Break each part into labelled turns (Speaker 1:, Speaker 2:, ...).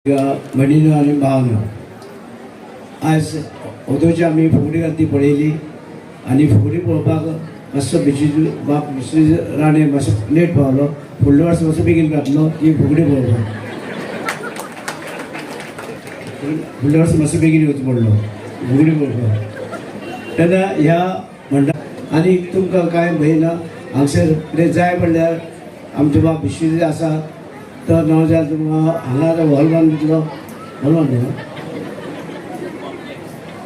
Speaker 1: भयणीनो आनी भावानो, आज ओदोची आमी फुगडी घालती पळयली आनी फुगडी पळोवपाक मातसो बाप बिशीज राणे मातसो लेट पावलो. फुडल्या वर्सा मातसो बेगीन घातलो की फुगडी पळोवपाक. फुडल्या वर्सा मातसो बेगीन येवचो पडलो फुगडी पळोवपाक. तेन्ना ह्या म्हणटा आनी तुमकां कांय भंय ना. हांगसर कितें जाय पडल्यार आमचो बाप बिशीज आसा तो नवजात तुमकां हांगा हॉल बांद दितलो. हॉल बांद दिलो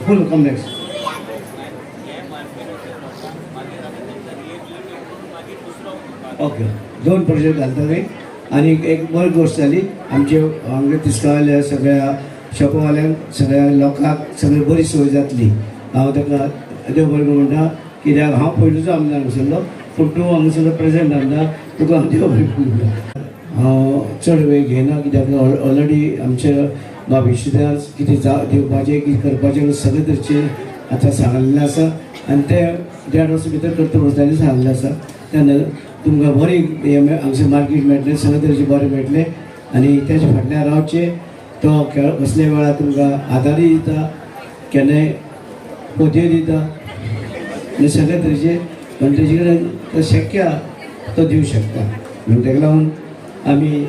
Speaker 1: फूल कॉम्प्लेक्स. ओके, 2 प्रोजेक्ट घालता थंय. आनी एक बरी गोश्ट जाली. आमचे हांगा तिस्कावाल्या सगळ्या शॉपवाल्यांक सगळ्या लोकांक सगळी बरी सोय जातली. हांव ताका देव बरें म्हणटा, कित्याक हांव पयलूचो आमदार हांगसरलो, पूण तूं हांगसरलो प्रेजेंट आमदार, तुका हांव देव बरें म्हणटा. हांव चड वेळ घेयना, कित्याक ऑलरेडी आमचे बाबीशीदार कितें दिवपाचें कितें करपाचें सगळे तरेचे आतां सांगलेलें आसा आनी ते 1.5 वर्सां भितर करता वचतालें सांगलेलें आसा. तेन्ना तुमकां बरी हांगसर मार्केट मेळटलें, सगळे तरेचें बरें मेळटलें आनी तेच्या फाटल्यान रावचें. तो कसल्या वेळार तुमकां आदारूय दिता, केन्नाय पोतयो दिता आनी सगळे तरेचे पण तेजे कडेन तो शक्य आसा तो दिवंक शकता. म्हणून ताका लागून आमी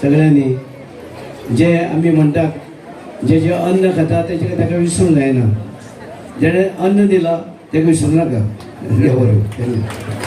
Speaker 1: सगळ्यांनी जे आमी म्हणटात जे जे अन्न खाता तेजे ताका विसरूंक जायना. जेणे अन्न दिला ताका विसरूं नाका. देव बरें.